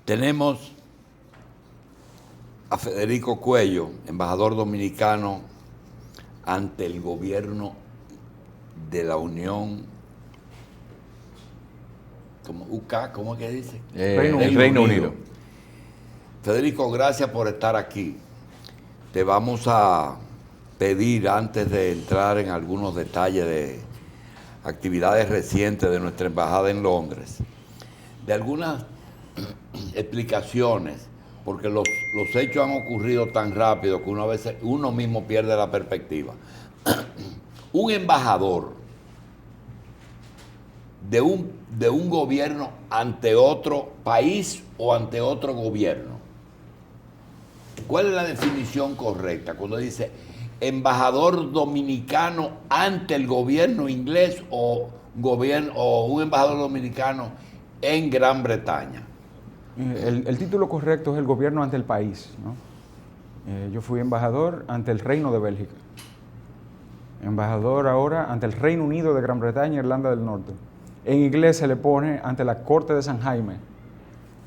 Tenemos a Federico Cuello, embajador dominicano ante el gobierno de la Unión, ¿cómo es que dice? El Reino Unido. Federico, gracias por estar aquí. Te vamos a pedir, antes de entrar en algunos detalles de actividades recientes de nuestra embajada en Londres, de algunas explicaciones, porque los hechos han ocurrido tan rápido que uno mismo pierde la perspectiva. Un embajador de un gobierno ante otro país o ante otro gobierno, ¿cuál es la definición correcta cuando dice embajador dominicano ante el gobierno inglés o un embajador dominicano en Gran Bretaña? El título correcto es el gobierno ante el país, ¿no? Yo fui embajador ante el Reino de Bélgica, embajador ahora ante el Reino Unido de Gran Bretaña e Irlanda del Norte. En inglés se le pone ante la Corte de San Jaime,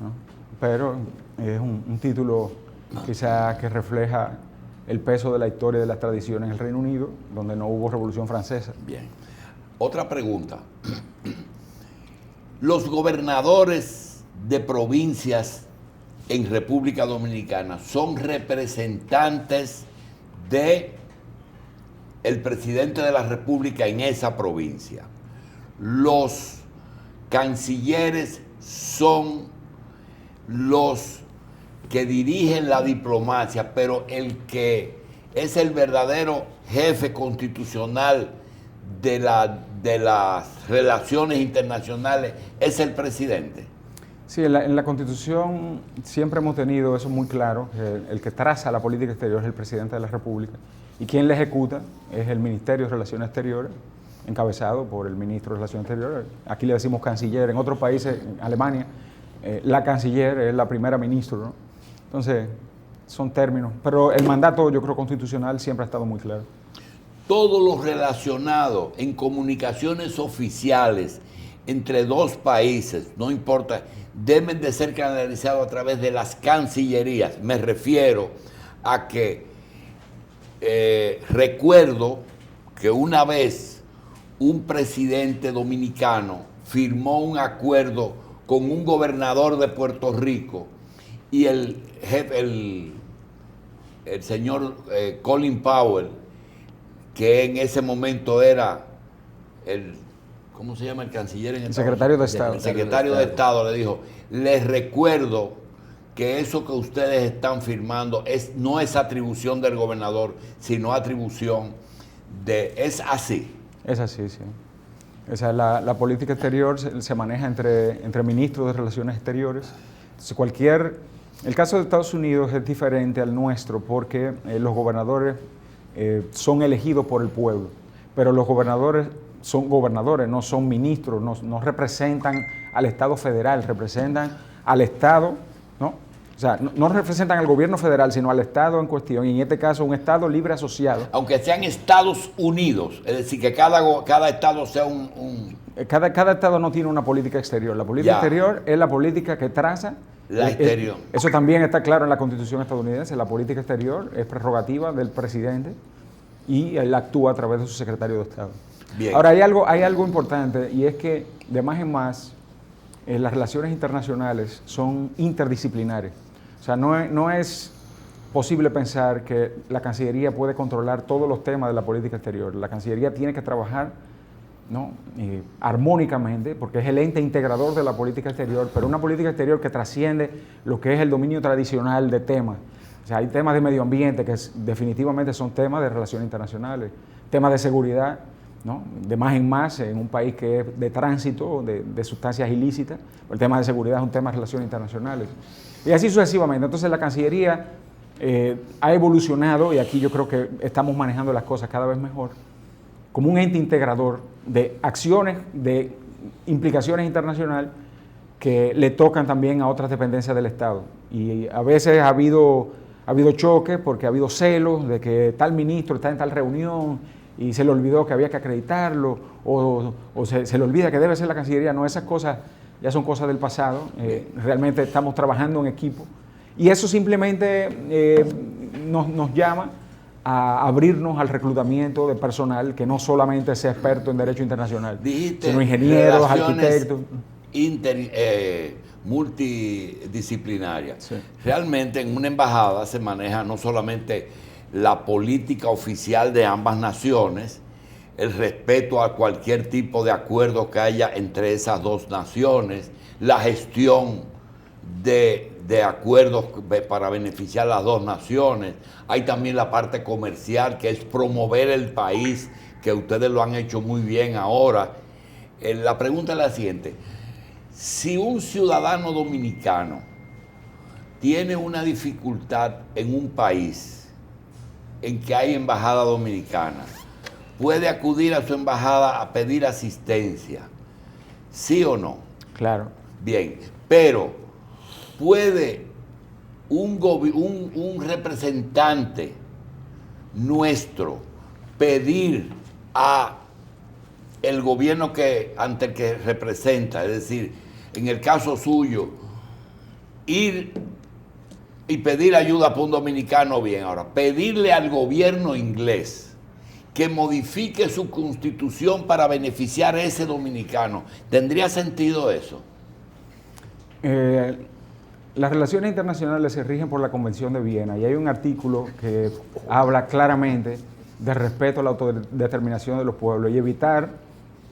¿no? Pero es un título quizá que refleja el peso de la historia y de las tradiciones en el Reino Unido, donde no hubo Revolución Francesa. Bien. Otra pregunta. Los gobernadores de provincias en República Dominicana son representantes de el presidente de la República en esa provincia. Los cancilleres son los que dirigen la diplomacia, pero el que es el verdadero jefe constitucional de las relaciones internacionales es el presidente. Sí, en la Constitución siempre hemos tenido eso muy claro, que el que traza la política exterior es el presidente de la República y quien la ejecuta es el Ministerio de Relaciones Exteriores, encabezado por el ministro de Relaciones Exteriores. Aquí le decimos canciller, en otros países, en Alemania, la canciller es la primera ministra, ¿no? Entonces, son términos, pero el mandato, yo creo, constitucional siempre ha estado muy claro. Todo lo relacionado en comunicaciones oficiales entre dos países, no importa, deben de ser canalizados a través de las cancillerías. Me refiero a que recuerdo que una vez un presidente dominicano firmó un acuerdo con un gobernador de Puerto Rico y el señor Colin Powell, que en ese momento era ¿cómo se llama el canciller en el secretario de Estado? El secretario de Estado le dijo: les recuerdo que eso que ustedes están firmando no es atribución del gobernador, sino atribución es así. Es así, sí. Esa es la política exterior se maneja entre ministros de Relaciones Exteriores. Entonces, el caso de Estados Unidos es diferente al nuestro porque los gobernadores son elegidos por el pueblo, pero los gobernadores son gobernadores, no son ministros, no representan al Estado federal, representan al Estado, ¿no? O sea, no representan al gobierno federal, sino al Estado en cuestión, y en este caso un Estado libre asociado. Aunque sean Estados Unidos, es decir, que cada Estado sea Cada Estado no tiene una política exterior. La política exterior es la política que traza la exterior. Eso también está claro en la Constitución estadounidense. La política exterior es prerrogativa del presidente y él actúa a través de su secretario de Estado. Bien. Ahora, hay algo importante, y es que de más en más las relaciones internacionales son interdisciplinares. O sea, no es posible pensar que la Cancillería puede controlar todos los temas de la política exterior. La Cancillería tiene que trabajar, ¿no?, armónicamente, porque es el ente integrador de la política exterior, pero una política exterior que trasciende lo que es el dominio tradicional de temas. O sea, hay temas de medio ambiente que definitivamente son temas de relaciones internacionales, temas de seguridad, ¿no?, de más en más en un país que es de tránsito de sustancias ilícitas. El tema de seguridad es un tema de relaciones internacionales. Y así sucesivamente. Entonces la Cancillería ha evolucionado, y aquí yo creo que estamos manejando las cosas cada vez mejor, como un ente integrador de acciones, de implicaciones internacionales que le tocan también a otras dependencias del Estado. Y a veces ha habido choques porque ha habido celos de que tal ministro está en tal reunión y se le olvidó que había que acreditarlo, o se le olvida que debe ser la Cancillería. No, esas cosas ya son cosas del pasado. Realmente estamos trabajando en equipo y eso simplemente nos llama a abrirnos al reclutamiento de personal que no solamente sea experto en derecho internacional, sino ingenieros, arquitectos. Multidisciplinaria. Sí. Realmente en una embajada se maneja no solamente la política oficial de ambas naciones, el respeto a cualquier tipo de acuerdo que haya entre esas dos naciones, la gestión de acuerdos para beneficiar a las dos naciones. Hay también la parte comercial, que es promover el país, que ustedes lo han hecho muy bien ahora. La pregunta es la siguiente: si un ciudadano dominicano tiene una dificultad en un país en que hay embajada dominicana, ¿puede acudir a su embajada a pedir asistencia? ¿Sí o no? Claro. Bien, pero ¿puede un representante nuestro pedir a el gobierno ante el que representa, es decir, en el caso suyo, ir y pedir ayuda para un dominicano? Bien, ahora, pedirle al gobierno inglés que modifique su constitución para beneficiar a ese dominicano, ¿tendría sentido eso? Las relaciones internacionales se rigen por la Convención de Viena y hay un artículo que habla claramente del respeto a la autodeterminación de los pueblos y evitar,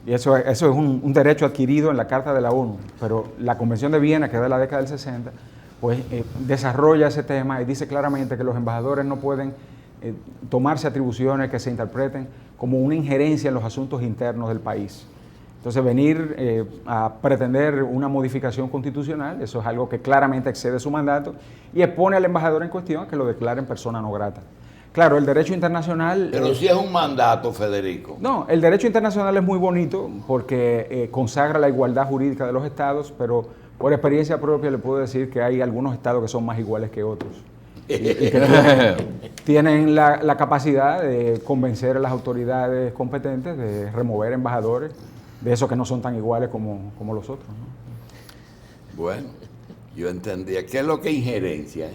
y eso es un derecho adquirido en la Carta de la ONU, pero la Convención de Viena, que es de la década del 60, pues desarrolla ese tema y dice claramente que los embajadores no pueden tomarse atribuciones que se interpreten como una injerencia en los asuntos internos del país. Entonces, venir a pretender una modificación constitucional, eso es algo que claramente excede su mandato y expone al embajador en cuestión a que lo declaren persona no grata. Claro, el derecho internacional... Pero si es un mandato, Federico. No, el derecho internacional es muy bonito porque consagra la igualdad jurídica de los estados, pero por experiencia propia le puedo decir que hay algunos estados que son más iguales que otros. Y que tienen la capacidad de convencer a las autoridades competentes de remover embajadores de esos que no son tan iguales como los otros, ¿no? Bueno, yo entendía. ¿Qué es lo que es injerencia?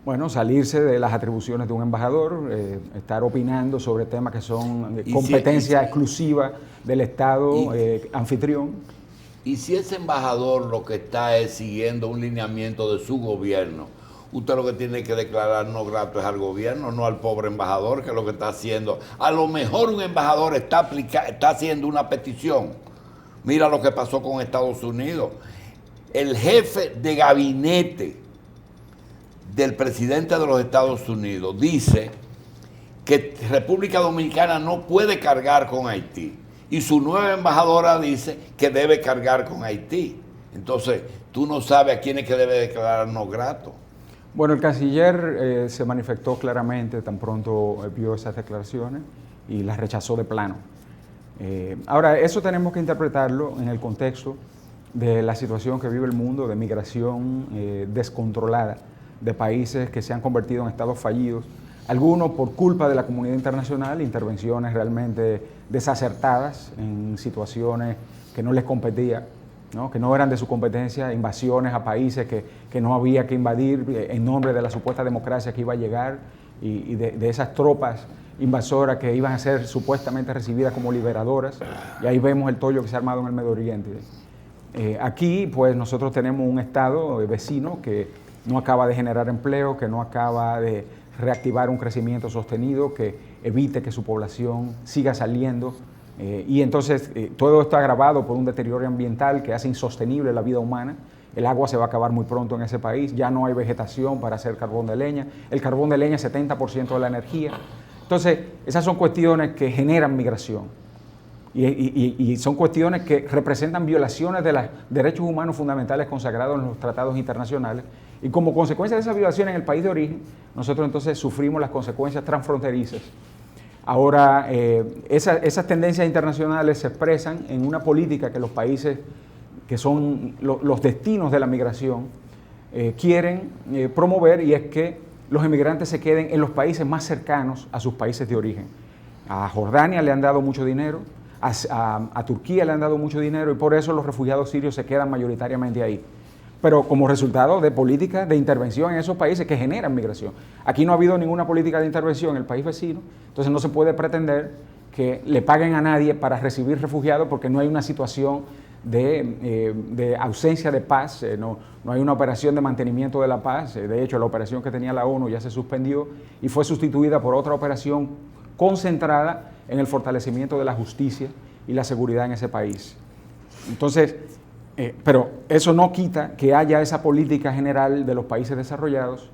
Bueno, salirse de las atribuciones de un embajador, estar opinando sobre temas que son competencia exclusiva del Estado anfitrión. Y si ese embajador lo que está es siguiendo un lineamiento de su gobierno, usted lo que tiene que declarar no grato es al gobierno, no al pobre embajador, que es lo que está haciendo. A lo mejor un embajador está haciendo una petición. Mira lo que pasó con Estados Unidos. El jefe de gabinete del presidente de los Estados Unidos dice que República Dominicana no puede cargar con Haití. Y su nueva embajadora dice que debe cargar con Haití. Entonces, tú no sabes a quién es que debe declarar no grato. Bueno, el canciller se manifestó claramente tan pronto vio esas declaraciones y las rechazó de plano. Ahora, eso tenemos que interpretarlo en el contexto de la situación que vive el mundo de migración descontrolada de países que se han convertido en estados fallidos, algunos por culpa de la comunidad internacional, intervenciones realmente desacertadas en situaciones que no les competía, ¿no? Que no eran de su competencia, invasiones a países que no había que invadir en nombre de la supuesta democracia que iba a llegar y de esas tropas invasoras que iban a ser supuestamente recibidas como liberadoras, y ahí vemos el tollo que se ha armado en el Medio Oriente. Aquí pues nosotros tenemos un estado vecino que no acaba de generar empleo, que no acaba de reactivar un crecimiento sostenido, que evite que su población siga saliendo. Y entonces todo esto agravado por un deterioro ambiental que hace insostenible la vida humana. El agua se va a acabar muy pronto en ese país, ya no hay vegetación para hacer carbón de leña. El carbón de leña es 70% de la energía. Entonces, esas son cuestiones que generan migración. Y son cuestiones que representan violaciones de los derechos humanos fundamentales consagrados en los tratados internacionales. Y como consecuencia de esas violaciones en el país de origen, nosotros entonces sufrimos las consecuencias transfronterizas. Ahora, esas tendencias internacionales se expresan en una política que los países que son los destinos de la migración quieren promover, y es que los emigrantes se queden en los países más cercanos a sus países de origen. A Jordania le han dado mucho dinero, a Turquía le han dado mucho dinero y por eso los refugiados sirios se quedan mayoritariamente ahí. Pero como resultado de políticas de intervención en esos países que generan migración. Aquí no ha habido ninguna política de intervención en el país vecino, entonces no se puede pretender que le paguen a nadie para recibir refugiados porque no hay una situación de ausencia de paz, no hay una operación de mantenimiento de la paz. De hecho, la operación que tenía la ONU ya se suspendió y fue sustituida por otra operación concentrada en el fortalecimiento de la justicia y la seguridad en ese país. Entonces, pero eso no quita que haya esa política general de los países desarrollados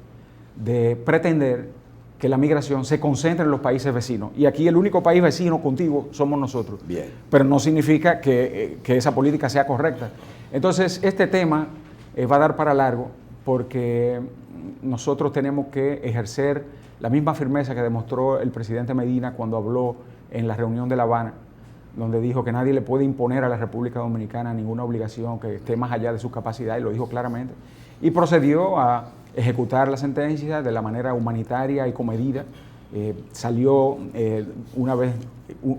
de pretender que la migración se concentre en los países vecinos. Y aquí el único país vecino contigo somos nosotros. Bien. Pero no significa que esa política sea correcta. Entonces, este tema va a dar para largo porque nosotros tenemos que ejercer la misma firmeza que demostró el presidente Medina cuando habló en la reunión de La Habana, donde dijo que nadie le puede imponer a la República Dominicana ninguna obligación que esté más allá de su capacidad, y lo dijo claramente. Y procedió a ejecutar la sentencia de la manera humanitaria y comedida. Salió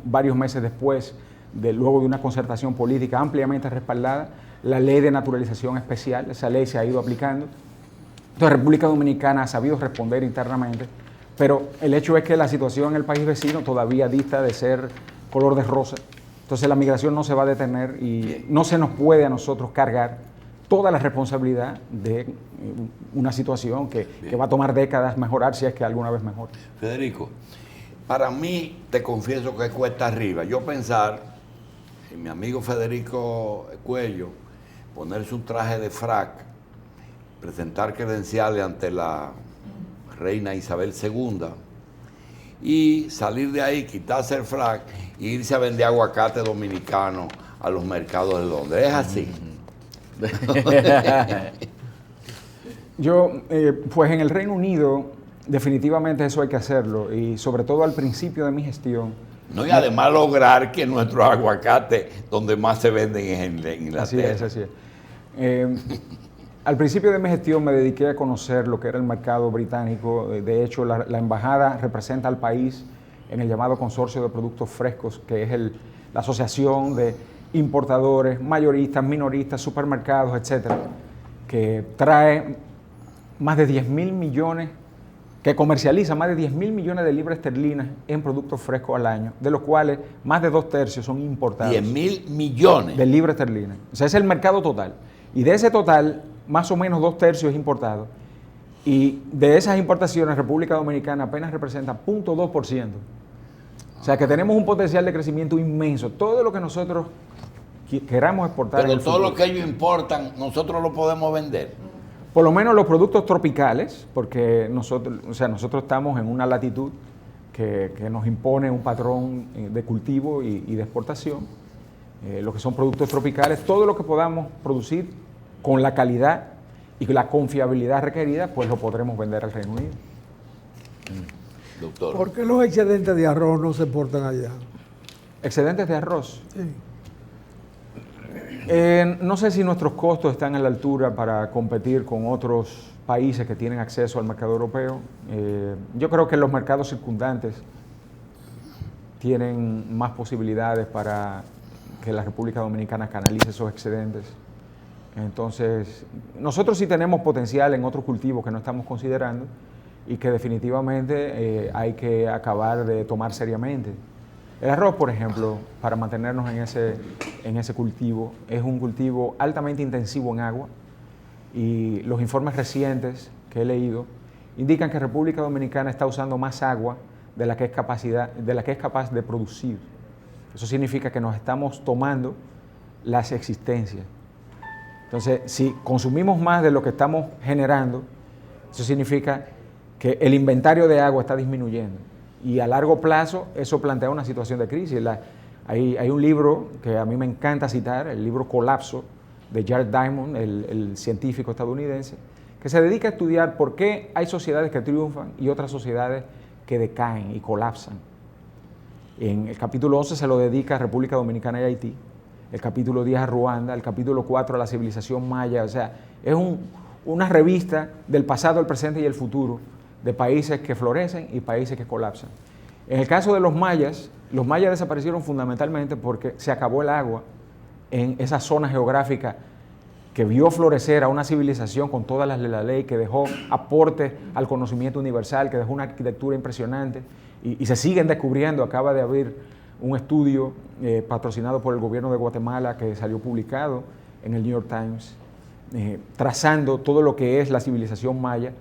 varios meses después, luego de una concertación política ampliamente respaldada, la ley de naturalización especial. Esa ley se ha ido aplicando. Entonces, República Dominicana ha sabido responder internamente, pero el hecho es que la situación en el país vecino todavía dista de ser color de rosa. Entonces, la migración no se va a detener y no se nos puede a nosotros cargar toda la responsabilidad de una situación que va a tomar décadas mejorar, si es que alguna vez mejor. Federico, para mí, te confieso que cuesta arriba. Yo pensar en mi amigo Federico Cuello, ponerse un traje de frac, presentar credenciales ante la reina Isabel II y salir de ahí, quitarse el frac e irse a vender aguacate dominicano a los mercados de Londres. Es así. Yo, pues en el Reino Unido, definitivamente eso hay que hacerlo, y sobre todo al principio de mi gestión. No, y además lograr que nuestros aguacates, donde más se venden, es en Inglaterra. Así es, así es. Al principio de mi gestión me dediqué a conocer lo que era el mercado británico. De hecho, la embajada representa al país en el llamado Consorcio de Productos Frescos, que es la asociación de importadores, mayoristas, minoristas, supermercados, etcétera, que trae más de 10.000 millones, que comercializa más de 10.000 millones de libras esterlinas en productos frescos al año, de los cuales más de 2/3 son importados. 10.000 millones de libras esterlinas. O sea, es el mercado total. Y de ese total, más o menos 2/3 es importado. Y de esas importaciones, República Dominicana apenas representa 0.2%. O sea, que tenemos un potencial de crecimiento inmenso. Todo lo que nosotros queramos exportar. Pero todo lo que ellos importan, nosotros lo podemos vender. Por lo menos los productos tropicales, porque nosotros estamos en una latitud que nos impone un patrón de cultivo y de exportación. Lo que son productos tropicales, todo lo que podamos producir con la calidad y la confiabilidad requerida, pues lo podremos vender al Reino Unido. Doctor. ¿Por qué los excedentes de arroz no se exportan allá? ¿Excedentes de arroz? Sí. No sé si nuestros costos están a la altura para competir con otros países que tienen acceso al mercado europeo. Yo creo que los mercados circundantes tienen más posibilidades para que la República Dominicana canalice esos excedentes. Entonces, nosotros sí tenemos potencial en otros cultivos que no estamos considerando y que definitivamente hay que acabar de tomar seriamente. El arroz, por ejemplo, para mantenernos en ese cultivo, es un cultivo altamente intensivo en agua, y los informes recientes que he leído indican que República Dominicana está usando más agua de la que es capaz de producir. Eso significa que nos estamos tomando las existencias. Entonces, si consumimos más de lo que estamos generando, eso significa que el inventario de agua está disminuyendo. Y a largo plazo eso plantea una situación de crisis. Hay un libro que a mí me encanta citar, el libro Colapso, de Jared Diamond, el científico estadounidense, que se dedica a estudiar por qué hay sociedades que triunfan y otras sociedades que decaen y colapsan. En el capítulo 11 se lo dedica a República Dominicana y Haití, el capítulo 10 a Ruanda, el capítulo 4 a la civilización maya. O sea, es una revista del pasado, el presente y el futuro, de países que florecen y países que colapsan. En el caso de los mayas desaparecieron fundamentalmente porque se acabó el agua en esa zona geográfica que vio florecer a una civilización con todas las de la ley, que dejó aporte al conocimiento universal, que dejó una arquitectura impresionante y se siguen descubriendo. Acaba de haber un estudio patrocinado por el gobierno de Guatemala que salió publicado en el New York Times, trazando todo lo que es la civilización maya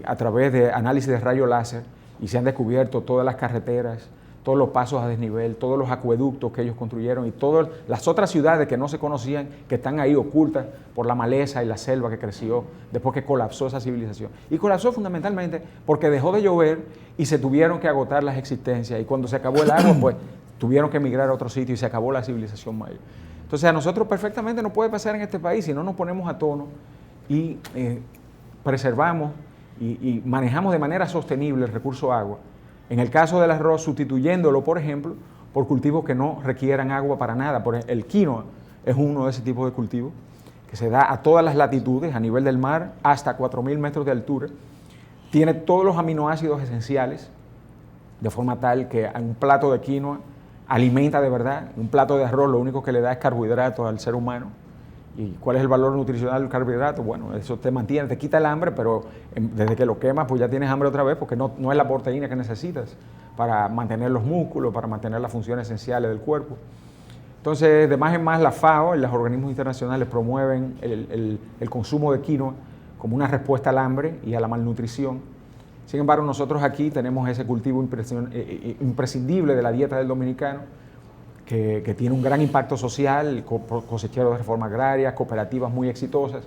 a través de análisis de rayo láser, y se han descubierto todas las carreteras, todos los pasos a desnivel, todos los acueductos que ellos construyeron y todas las otras ciudades que no se conocían, que están ahí ocultas por la maleza y la selva que creció después que colapsó esa civilización. Y colapsó fundamentalmente porque dejó de llover y se tuvieron que agotar las existencias, y cuando se acabó el agua, pues tuvieron que emigrar a otro sitio y se acabó la civilización maya. Entonces a nosotros perfectamente nos puede pasar en este país si no nos ponemos a tono y preservamos y manejamos de manera sostenible el recurso agua. En el caso del arroz, sustituyéndolo, por ejemplo, por cultivos que no requieran agua para nada. Por ejemplo, el quinoa es uno de ese tipo de cultivos que se da a todas las latitudes, a nivel del mar, hasta 4.000 metros de altura. Tiene todos los aminoácidos esenciales, de forma tal que un plato de quinoa alimenta de verdad. Un plato de arroz lo único que le da es carbohidratos al ser humano. ¿Y cuál es el valor nutricional del carbohidrato? Bueno, eso te mantiene, te quita el hambre, pero desde que lo quemas, pues ya tienes hambre otra vez, porque no es la proteína que necesitas para mantener los músculos, para mantener las funciones esenciales del cuerpo. Entonces, de más en más, la FAO y los organismos internacionales promueven el consumo de quinoa como una respuesta al hambre y a la malnutrición. Sin embargo, nosotros aquí tenemos ese cultivo imprescindible de la dieta del dominicano, que tiene un gran impacto social, cosecheros de reforma agraria, cooperativas muy exitosas,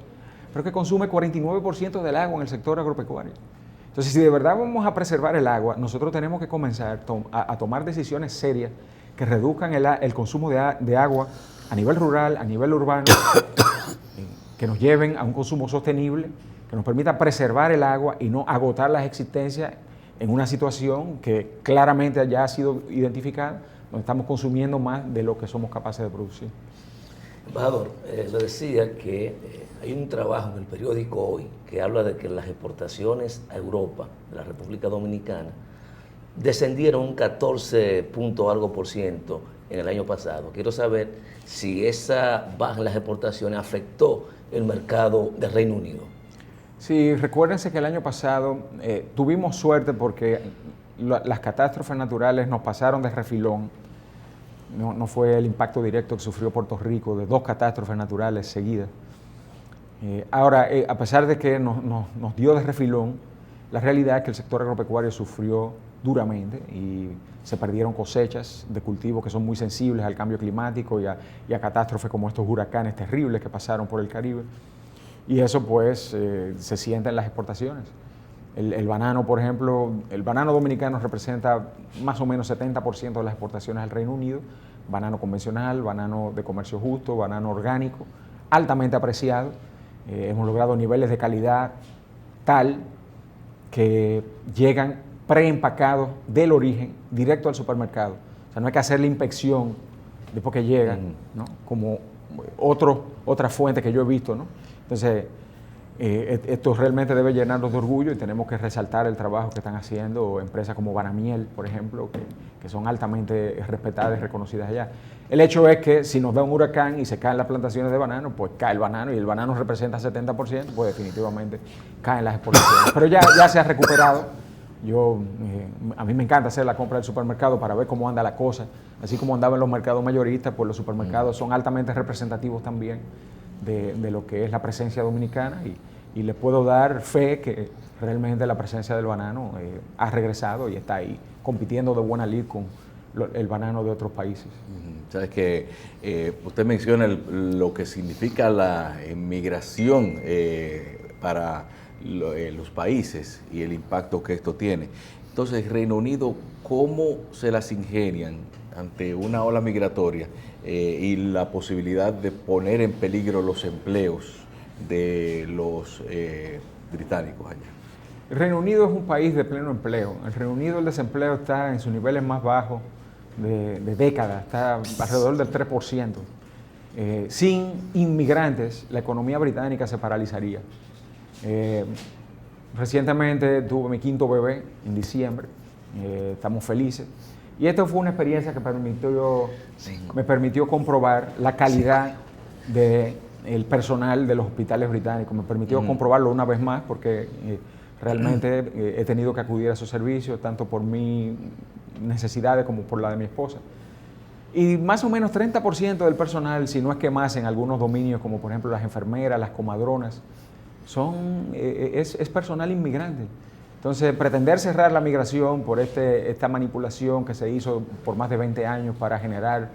pero que consume 49% del agua en el sector agropecuario. Entonces, si de verdad vamos a preservar el agua, nosotros tenemos que comenzar a tomar decisiones serias que reduzcan el consumo de agua a nivel rural, a nivel urbano, que nos lleven a un consumo sostenible, que nos permita preservar el agua y no agotar las existencias en una situación que claramente ya ha sido identificada, donde estamos consumiendo más de lo que somos capaces de producir. Embajador, le decía que hay un trabajo en el periódico Hoy que habla de que las exportaciones a Europa de la República Dominicana descendieron un 14% en el año pasado. Quiero saber si esa baja en las exportaciones afectó el mercado del Reino Unido. Sí, recuérdense que el año pasado tuvimos suerte porque las catástrofes naturales nos pasaron de refilón. No fue el impacto directo que sufrió Puerto Rico de 2 catástrofes naturales seguidas. Ahora, a pesar de que nos dio de refilón, la realidad es que el sector agropecuario sufrió duramente y se perdieron cosechas de cultivos que son muy sensibles al cambio climático y a catástrofes como estos huracanes terribles que pasaron por el Caribe. Y eso pues se siente en las exportaciones. El banano, por ejemplo, el banano dominicano representa más o menos 70% de las exportaciones al Reino Unido. Banano convencional, banano de comercio justo, banano orgánico, altamente apreciado. Hemos logrado niveles de calidad tal que llegan preempacados del origen directo al supermercado. O sea, no hay que hacer la inspección después que llegan, ¿no? Como otra fuente que yo he visto, ¿no? Entonces, esto realmente debe llenarnos de orgullo y tenemos que resaltar el trabajo que están haciendo empresas como Banamiel, por ejemplo, que son altamente respetadas y reconocidas allá. El hecho es que si nos da un huracán y se caen las plantaciones de banano, pues cae el banano y el banano representa 70%, pues definitivamente caen las exportaciones. Pero ya se ha recuperado. A mí me encanta hacer la compra del supermercado para ver cómo anda la cosa. Así como andaba en los mercados mayoristas, pues los supermercados son altamente representativos también de lo que es la presencia dominicana y les puedo dar fe que realmente la presencia del banano ha regresado y está ahí compitiendo de buena lid con el banano de otros países. Sabes que usted menciona lo que significa la inmigración para los países y el impacto que esto tiene. Entonces, Reino Unido, ¿cómo se las ingenian ante una ola migratoria y la posibilidad de poner en peligro los empleos de los británicos allá? El Reino Unido es un país de pleno empleo. En el Reino Unido el desempleo está en sus niveles más bajos de décadas, está alrededor del 3%. Sin inmigrantes, la economía británica se paralizaría. Recientemente tuve mi 5º bebé en diciembre estamos felices. Y esto fue una experiencia que me permitió comprobar la calidad del personal de los hospitales británicos. Me permitió comprobarlo una vez más porque realmente he tenido que acudir a esos servicios, tanto por mis necesidades como por la de mi esposa. Y más o menos 30% del personal, si no es que más en algunos dominios, como por ejemplo las enfermeras, las comadronas, es personal inmigrante. Entonces, pretender cerrar la migración por esta manipulación que se hizo por más de 20 años para generar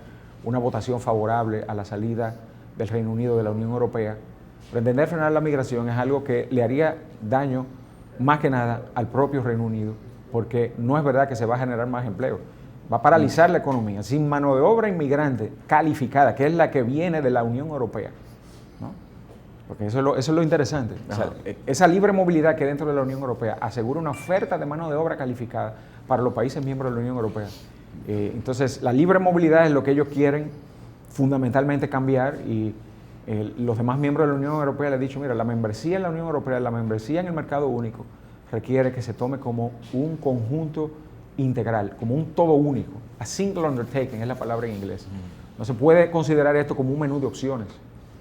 una votación favorable a la salida del Reino Unido de la Unión Europea, pretender frenar la migración es algo que le haría daño más que nada al propio Reino Unido, porque no es verdad que se va a generar más empleo. Va a paralizar la economía sin mano de obra inmigrante calificada, que es la que viene de la Unión Europea, ¿no? Porque eso es lo interesante. O sea, esa libre movilidad que dentro de la Unión Europea asegura una oferta de mano de obra calificada para los países miembros de la Unión Europea. Entonces, la libre movilidad es lo que ellos quieren fundamentalmente cambiar y los demás miembros de la Unión Europea le han dicho, mira, la membresía en la Unión Europea, la membresía en el mercado único, requiere que se tome como un conjunto integral, como un todo único. A single undertaking es la palabra en inglés. No se puede considerar esto como un menú de opciones.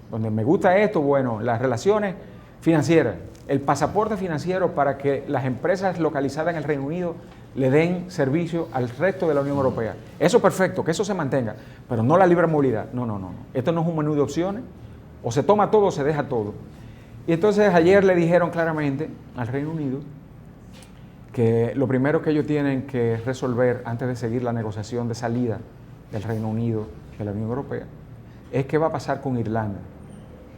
Donde me gusta esto, bueno, las relaciones financieras, el pasaporte financiero para que las empresas localizadas en el Reino Unido le den servicio al resto de la Unión Europea. Eso perfecto, que eso se mantenga, pero no la libre movilidad. No. Esto no es un menú de opciones, o se toma todo o se deja todo. Y entonces ayer le dijeron claramente al Reino Unido que lo primero que ellos tienen que resolver antes de seguir la negociación de salida del Reino Unido de la Unión Europea es qué va a pasar con Irlanda.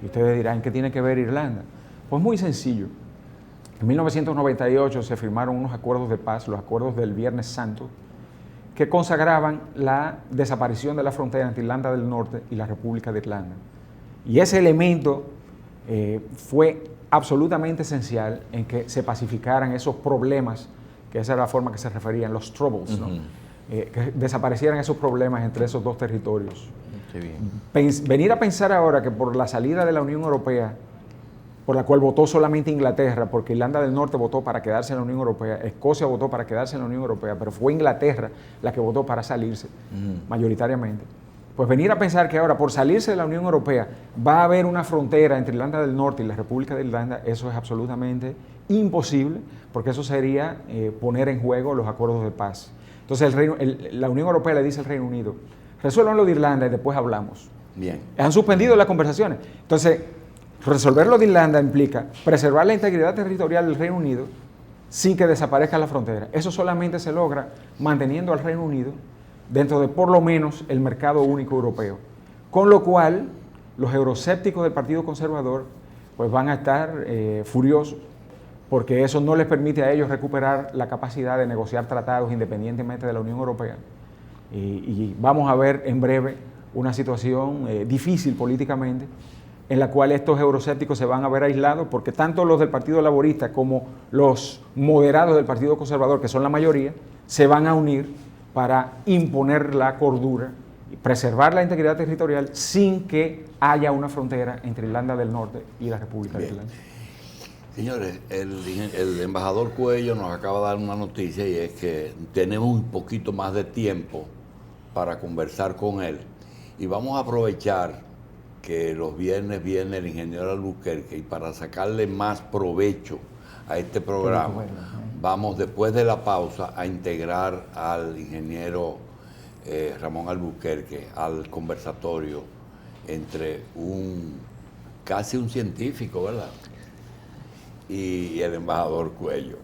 Y ustedes dirán, ¿qué tiene que ver Irlanda? Pues muy sencillo. En 1998 se firmaron unos acuerdos de paz, los acuerdos del Viernes Santo, que consagraban la desaparición de la frontera entre Irlanda del Norte y la República de Irlanda. Y ese elemento fue absolutamente esencial en que se pacificaran esos problemas, que esa era la forma que se referían, los troubles, ¿no? Que desaparecieran esos problemas entre esos dos territorios. Qué bien. Venir a pensar ahora que por la salida de la Unión Europea, por la cual votó solamente Inglaterra, porque Irlanda del Norte votó para quedarse en la Unión Europea, Escocia votó para quedarse en la Unión Europea, pero fue Inglaterra la que votó para salirse, mayoritariamente. Pues venir a pensar que ahora por salirse de la Unión Europea va a haber una frontera entre Irlanda del Norte y la República de Irlanda, eso es absolutamente imposible, porque eso sería poner en juego los acuerdos de paz. Entonces la Unión Europea le dice al Reino Unido, resuelvan lo de Irlanda y después hablamos. Bien. Han suspendido las conversaciones. Entonces, resolver lo de Irlanda implica preservar la integridad territorial del Reino Unido sin que desaparezca la frontera. Eso solamente se logra manteniendo al Reino Unido dentro de por lo menos el mercado único europeo. Con lo cual, los euroscépticos del Partido Conservador pues van a estar furiosos porque eso no les permite a ellos recuperar la capacidad de negociar tratados independientemente de la Unión Europea. Y vamos a ver en breve una situación difícil políticamente en la cual estos euroscépticos se van a ver aislados porque tanto los del Partido Laborista como los moderados del Partido Conservador, que son la mayoría, se van a unir para imponer la cordura y preservar la integridad territorial sin que haya una frontera entre Irlanda del Norte y la República de Irlanda. Señores, el embajador Cuello nos acaba de dar una noticia y es que tenemos un poquito más de tiempo para conversar con él y vamos a aprovechar que los viernes viene el ingeniero Albuquerque y para sacarle más provecho a este programa vamos después de la pausa a integrar al ingeniero Ramón Albuquerque al conversatorio entre casi un científico, ¿verdad? Y el embajador Cuello.